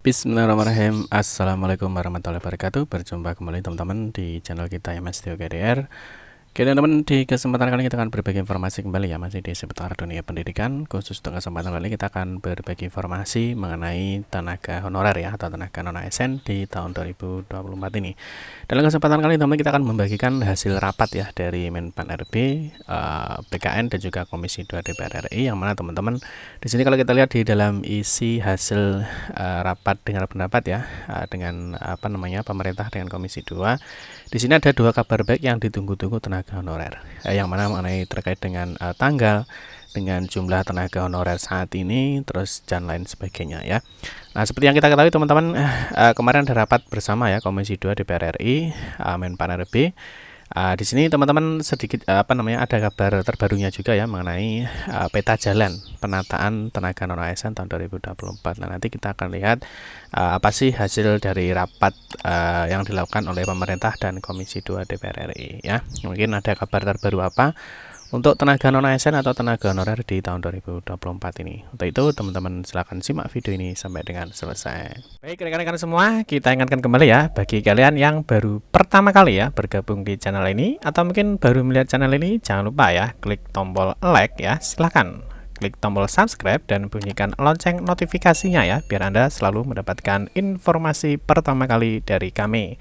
Bismillahirrahmanirrahim. Assalamualaikum warahmatullahi wabarakatuh. Berjumpa kembali teman-teman di channel kita MSTU KDR. Oke teman-teman, di kesempatan kali kita akan berbagi informasi kembali ya, masih di seputar dunia pendidikan. Khusus untuk kesempatan kali ini kita akan berbagi informasi mengenai tenaga honorer ya, atau tenaga non ASN di tahun 2024 ini. Dalam kesempatan kali ini teman-teman, kita akan membagikan hasil rapat ya dari Menpan RB, BKN dan juga Komisi 2 DPR RI, yang mana teman-teman di sini kalau kita lihat di dalam isi hasil rapat dengar pendapat ya, dengan pemerintah dengan Komisi 2. Di sini ada dua kabar baik yang ditunggu-tunggu tenaga honorer, yang mana mengenai terkait dengan tanggal, dengan jumlah tenaga honorer saat ini, terus dan lain sebagainya ya. Nah, seperti yang kita ketahui teman-teman, kemarin ada rapat bersama ya Komisi 2 DPR RI, Menpan RB. Di sini teman-teman sedikit ada kabar terbarunya juga ya mengenai peta jalan penataan tenaga non ASN tahun 2024. Nah, nanti kita akan lihat apa sih hasil dari rapat yang dilakukan oleh pemerintah dan Komisi 2 DPR RI ya. Mungkin ada kabar terbaru apa untuk tenaga non ASN atau tenaga honorer di tahun 2024 ini. Untuk itu teman-teman silahkan simak video ini sampai dengan selesai. Baik rekan-rekan semua, kita ingatkan kembali ya, bagi kalian yang baru pertama kali ya bergabung di channel ini, atau mungkin baru melihat channel ini, jangan lupa ya klik tombol like ya, silahkan klik tombol subscribe dan bunyikan lonceng notifikasinya ya, biar Anda selalu mendapatkan informasi pertama kali dari kami.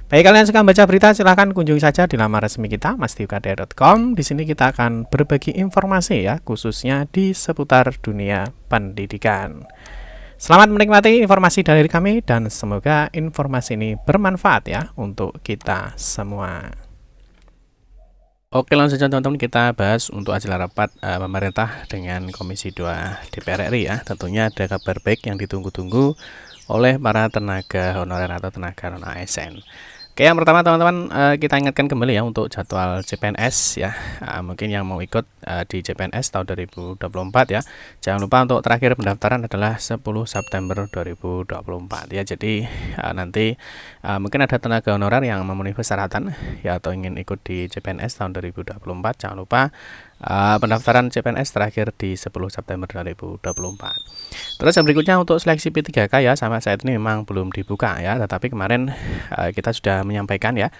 Bagi kalian yang suka baca berita, silahkan kunjungi saja di laman resmi kita mastiukdr.com. Di sini kita akan berbagi informasi ya, khususnya di seputar dunia pendidikan. Selamat menikmati informasi dari kami dan semoga informasi ini bermanfaat ya untuk kita semua. Oke, langsung saja teman-teman kita bahas untuk hasil rapat pemerintah dengan Komisi 2 DPR RI ya. Tentunya ada kabar baik yang ditunggu-tunggu oleh para tenaga honorer atau tenaga non ASN. Oke, yang pertama teman-teman, kita ingatkan kembali ya untuk jadwal CPNS ya. Mungkin yang mau ikut di CPNS tahun 2024 ya, jangan lupa untuk terakhir pendaftaran adalah 10 September 2024 ya. Jadi nanti mungkin ada tenaga honorer yang memenuhi persyaratan ya atau ingin ikut di CPNS tahun 2024, jangan lupa pendaftaran CPNS terakhir di 10 September 2024. Terus yang berikutnya untuk seleksi P3K ya, sampai saat ini memang belum dibuka ya, tetapi kemarin kita sudah menyampaikan ya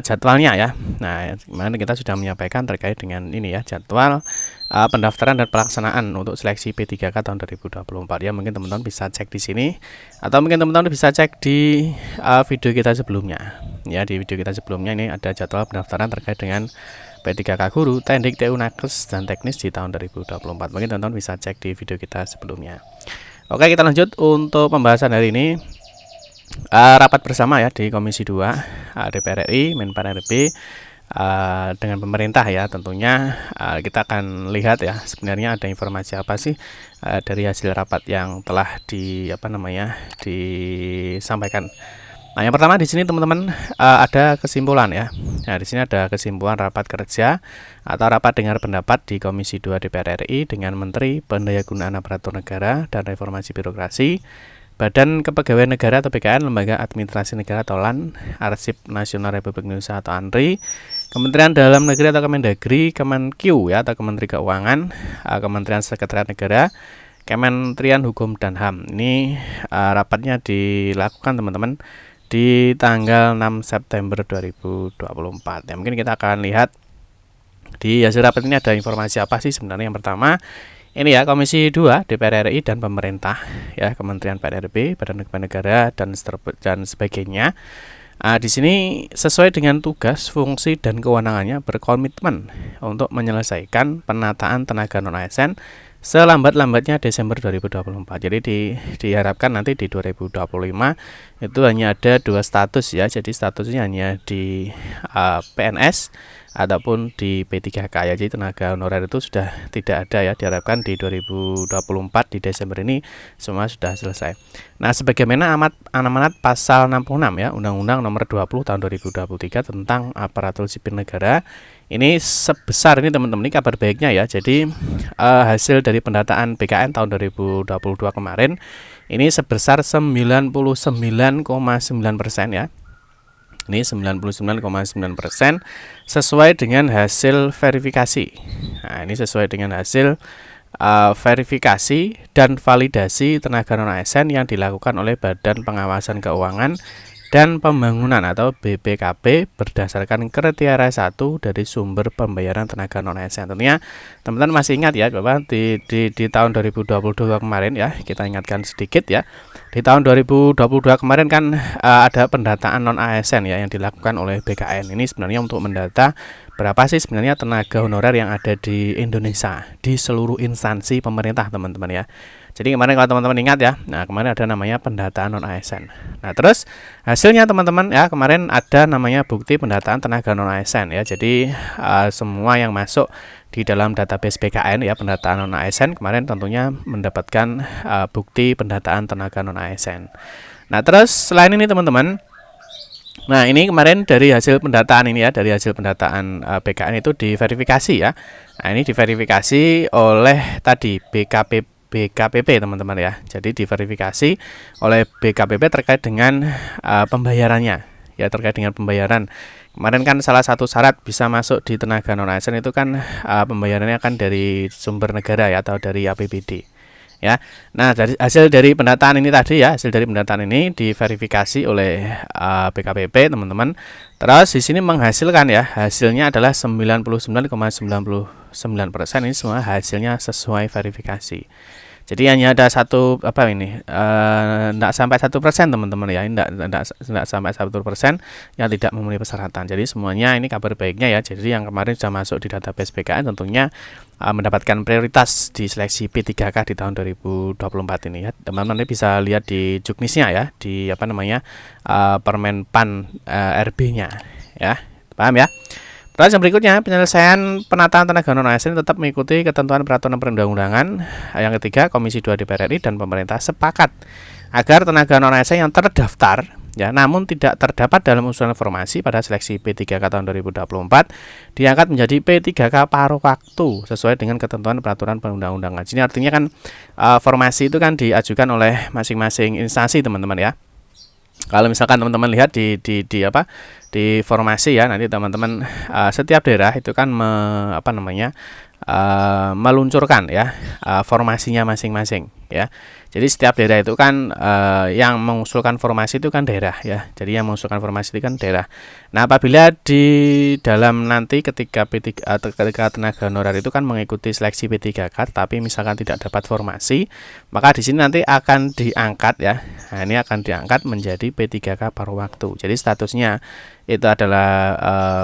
jadwalnya ya. Nah, kemarin kita sudah menyampaikan terkait dengan ini ya, jadwal pendaftaran dan pelaksanaan untuk seleksi P3K tahun 2024 ya. Mungkin teman-teman bisa cek di sini, atau mungkin teman-teman bisa cek di video kita sebelumnya ya. Di video kita sebelumnya ini ada jadwal pendaftaran terkait dengan P3K guru, teknik, TU, nakes, dan teknis di tahun 2024. Mungkin teman-teman bisa cek di video kita sebelumnya. Oke, kita lanjut untuk pembahasan hari ini. Rapat bersama ya di Komisi 2 DPR RI, Menpan RB dengan pemerintah ya. Tentunya kita akan lihat ya sebenarnya ada informasi apa sih dari hasil rapat yang telah disampaikan. Nah, yang pertama di sini teman-teman ada kesimpulan ya. Nah, di sini ada kesimpulan rapat kerja atau rapat dengar pendapat di Komisi 2 DPR RI dengan Menteri Pendayagunaan Aparatur Negara dan Reformasi Birokrasi, Badan Kepegawaian Negara atau BKN, Lembaga Administrasi Negara atau LAN, Arsip Nasional Republik Indonesia atau ANRI, Kementerian Dalam Negeri atau Kemendagri, Kemenkyu ya atau Kementerian Keuangan, Kementerian Sekretariat Negara, Kementerian Hukum dan HAM. Ini rapatnya dilakukan teman-teman di tanggal 6 September 2024 ya. Mungkin kita akan lihat di hasil rapat ini ada informasi apa sih sebenarnya. Yang pertama ini ya, Komisi 2 DPR RI dan pemerintah ya, Kementerian PNRB, Badan Kepegawaian Negara dan sebagainya. Di sini sesuai dengan tugas, fungsi dan kewenangannya berkomitmen untuk menyelesaikan penataan tenaga non ASN selambat-lambatnya Desember 2024. Jadi diharapkan nanti di 2025 itu hanya ada dua status ya. Jadi statusnya hanya di PNS ataupun di P3K ya. Jadi tenaga honorer itu sudah tidak ada ya. Diharapkan di 2024 di Desember ini semua sudah selesai. Nah, sebagaimana amanat pasal 66 ya Undang-Undang Nomor 20 Tahun 2023 tentang Aparatur Sipil Negara, ini sebesar ini teman-teman, ini kabar baiknya ya. Jadi hasil dari pendataan BKN tahun 2022 kemarin ini sebesar 99,9% ya. Ini 99,9% sesuai dengan hasil verifikasi. Nah, ini sesuai dengan hasil verifikasi dan validasi tenaga non ASN yang dilakukan oleh Badan Pengawasan Keuangan dan Pembangunan atau BPKP berdasarkan kriteria 1 dari sumber pembayaran tenaga non ASN. Tentunya teman-teman masih ingat ya bahwa di tahun 2022 kemarin ya, kita ingatkan sedikit ya. Di tahun 2022 kemarin kan ada pendataan non ASN ya yang dilakukan oleh BKN. Ini sebenarnya untuk mendata berapa sih sebenarnya tenaga honorer yang ada di Indonesia di seluruh instansi pemerintah, teman-teman ya. Jadi kemarin kalau teman-teman ingat ya, nah kemarin ada namanya pendataan non ASN. Nah terus hasilnya teman-teman ya, kemarin ada namanya bukti pendataan tenaga non ASN ya. Jadi semua yang masuk di dalam database BKN ya, pendataan non ASN kemarin tentunya mendapatkan bukti pendataan tenaga non ASN. Nah terus selain ini teman-teman, nah ini kemarin dari hasil pendataan ini ya, dari hasil pendataan BKN itu diverifikasi ya. Nah ini diverifikasi oleh tadi BKPP teman-teman ya. Jadi diverifikasi oleh BKPP terkait dengan pembayarannya ya, terkait dengan pembayaran. Kemarin kan salah satu syarat bisa masuk di tenaga non ASN itu kan pembayarannya kan dari sumber negara ya, atau dari APBD ya. Nah dari hasil dari pendataan ini tadi ya, hasil dari pendataan ini diverifikasi oleh BKPP teman-teman. Terus di sini menghasilkan ya, hasilnya adalah 99,99%. Ini semua hasilnya sesuai verifikasi. Jadi hanya ada satu tidak sampai 1% teman-teman ya, tidak sampai 1% yang tidak memenuhi persyaratan. Jadi semuanya ini kabar baiknya ya. Jadi yang kemarin sudah masuk di database BKN tentunya mendapatkan prioritas di seleksi P3K di tahun 2024 ini ya. Teman-teman bisa lihat di juknisnya ya, di Permenpan RB-nya ya. Paham ya? Terus yang berikutnya, penyelesaian penataan tenaga non ASN tetap mengikuti ketentuan peraturan perundang-undangan. Yang ketiga, Komisi 2 DPR RI dan pemerintah sepakat agar tenaga non ASN yang terdaftar ya namun tidak terdapat dalam usulan formasi pada seleksi P3K tahun 2024 diangkat menjadi P3K paruh waktu sesuai dengan ketentuan peraturan perundang-undangan. Ini artinya kan formasi itu kan diajukan oleh masing-masing instansi teman-teman ya. Kalau misalkan teman-teman lihat di formasi ya, nanti teman-teman setiap daerah itu kan meluncurkan ya formasinya masing-masing ya. Jadi setiap daerah itu kan yang mengusulkan formasi itu kan daerah ya. Jadi yang mengusulkan formasi itu kan daerah. Nah, apabila di dalam nanti ketika tenaga honorer itu kan mengikuti seleksi P3K tapi misalkan tidak dapat formasi, maka di sini nanti akan diangkat ya. Nah, ini akan diangkat menjadi P3K paruh waktu. Jadi statusnya itu adalah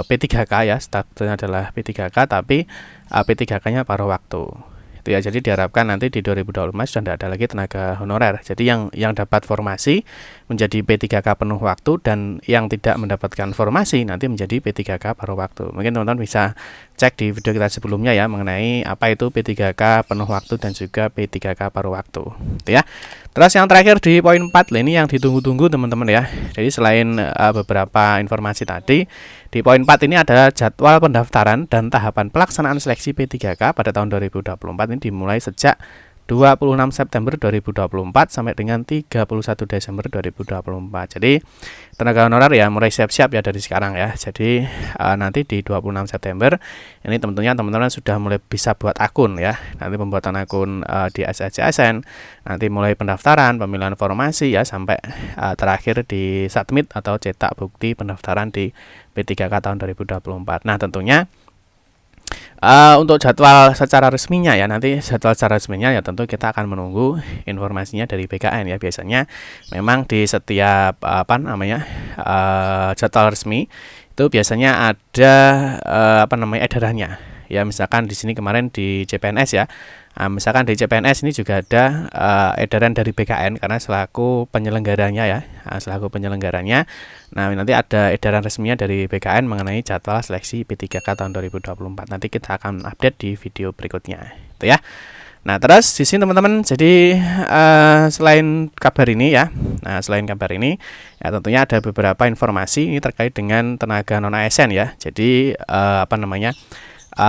P3K ya, statusnya adalah P3K tapi P3K-nya paruh waktu. Itu ya, jadi diharapkan nanti di 2025 sudah tidak ada lagi tenaga honorer. Jadi yang dapat formasi menjadi P3K penuh waktu dan yang tidak mendapatkan formasi nanti menjadi P3K paruh waktu. Mungkin teman-teman bisa cek di video kita sebelumnya ya mengenai apa itu P3K penuh waktu dan juga P3K paruh waktu. Itu ya. Terus yang terakhir di poin 4, ini yang ditunggu-tunggu teman-teman ya. Jadi selain beberapa informasi tadi, di poin 4 ini ada jadwal pendaftaran dan tahapan pelaksanaan seleksi P3K pada tahun 2024 ini dimulai sejak 26 September 2024 sampai dengan 31 Desember 2024. Jadi tenaga honorer ya mulai siap-siap ya dari sekarang ya. Jadi nanti di 26 September ini tentunya teman-teman sudah mulai bisa buat akun ya. Nanti pembuatan akun di SSCSN, nanti mulai pendaftaran, pemilihan formasi ya sampai terakhir di submit atau cetak bukti pendaftaran di P3K tahun 2024. Nah, tentunya untuk jadwal secara resminya ya, nanti jadwal secara resminya ya tentu kita akan menunggu informasinya dari BKN ya. Biasanya memang di setiap jadwal resmi itu biasanya ada edarannya ya. Misalkan di sini kemarin di CPNS ya. Misalkan di CPNS ini juga ada edaran dari BKN karena selaku penyelenggaranya ya, selaku penyelenggaranya. Nah, nanti ada edaran resminya dari BKN mengenai jadwal seleksi P3K tahun 2024. Nanti kita akan update di video berikutnya, itu ya. Nah, terus di sini teman-teman, jadi selain kabar ini ya, ya tentunya ada beberapa informasi ini terkait dengan tenaga non ASN ya. Jadi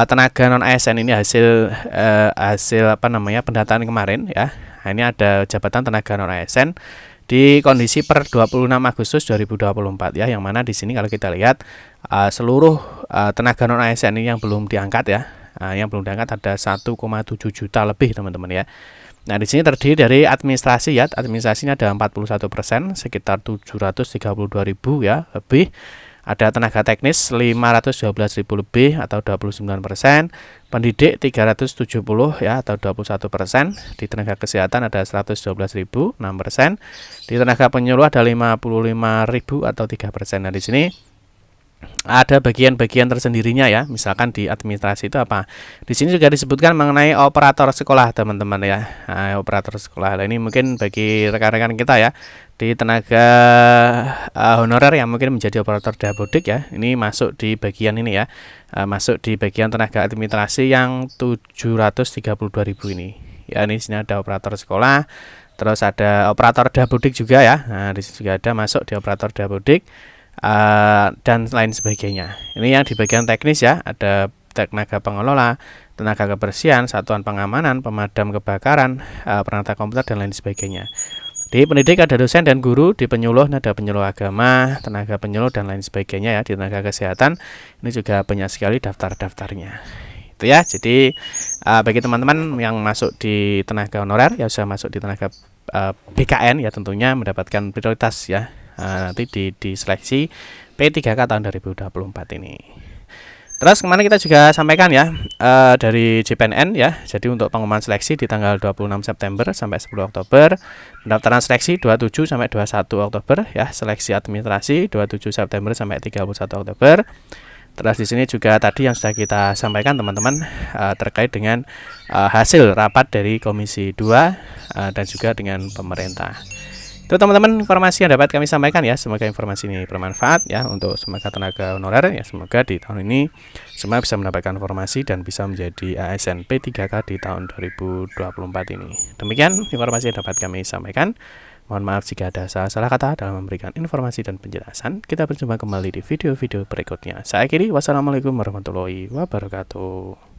tenaga non ASN ini hasil pendataan kemarin ya. Nah, ini ada jabatan tenaga non ASN di kondisi per 26 Agustus 2024 ya, yang mana di sini kalau kita lihat seluruh tenaga non ASN ini yang belum diangkat ya. yang belum diangkat ada 1,7 juta lebih teman-teman ya. Nah, di sini terdiri dari administrasi ya. Administrasinya ada 41%, sekitar 732.000 ya lebih. Ada tenaga teknis 512.000 lebih atau 29%, pendidik 370 ya atau 21%, di tenaga kesehatan ada 112.000 6%, di tenaga penyuluh ada 55.000 atau 3%. Nah, di sini ada bagian-bagian tersendirinya ya. Misalkan di administrasi itu apa? Di sini juga disebutkan mengenai operator sekolah teman-teman ya. Nah, operator sekolah. Nah, ini mungkin bagi rekan-rekan kita ya di tenaga honorer yang mungkin menjadi operator dabodik ya. Ini masuk di bagian ini ya. Masuk di bagian tenaga administrasi yang 732.000 ini. Ya, ini sini ada operator sekolah. Terus ada operator dabodik juga ya. Nah, di sini juga ada masuk di operator dabodik. Dan lain sebagainya. Ini yang di bagian teknis ya, ada tenaga pengelola, tenaga kebersihan, satuan pengamanan, pemadam kebakaran, penata komputer dan lain sebagainya. Di pendidik ada dosen dan guru, di penyuluh ada penyuluh agama, tenaga penyuluh dan lain sebagainya ya. Di tenaga kesehatan ini juga banyak sekali daftar-daftarnya. Itu ya. Jadi bagi teman-teman yang masuk di tenaga honorer ya sudah masuk di tenaga BKN ya tentunya mendapatkan prioritas ya. Nanti di seleksi P3K tahun 2024 ini. Terus kemarin kita juga sampaikan ya dari JPNN ya. Jadi untuk pengumuman seleksi di tanggal 26 September sampai 10 Oktober, pendaftaran seleksi 27 sampai 21 Oktober ya, seleksi administrasi 27 September sampai 31 Oktober. Terus di sini juga tadi yang sudah kita sampaikan teman-teman terkait dengan hasil rapat dari Komisi 2 dan juga dengan pemerintah. Itu teman-teman informasi yang dapat kami sampaikan ya. Semoga informasi ini bermanfaat ya untuk semoga tenaga honorer ya. Semoga di tahun ini semua bisa mendapatkan informasi dan bisa menjadi ASN P3K di tahun 2024 ini. Demikian informasi yang dapat kami sampaikan. Mohon maaf jika ada salah-salah kata dalam memberikan informasi dan penjelasan. Kita berjumpa kembali di video-video berikutnya. Saya akhiri, wassalamualaikum warahmatullahi wabarakatuh.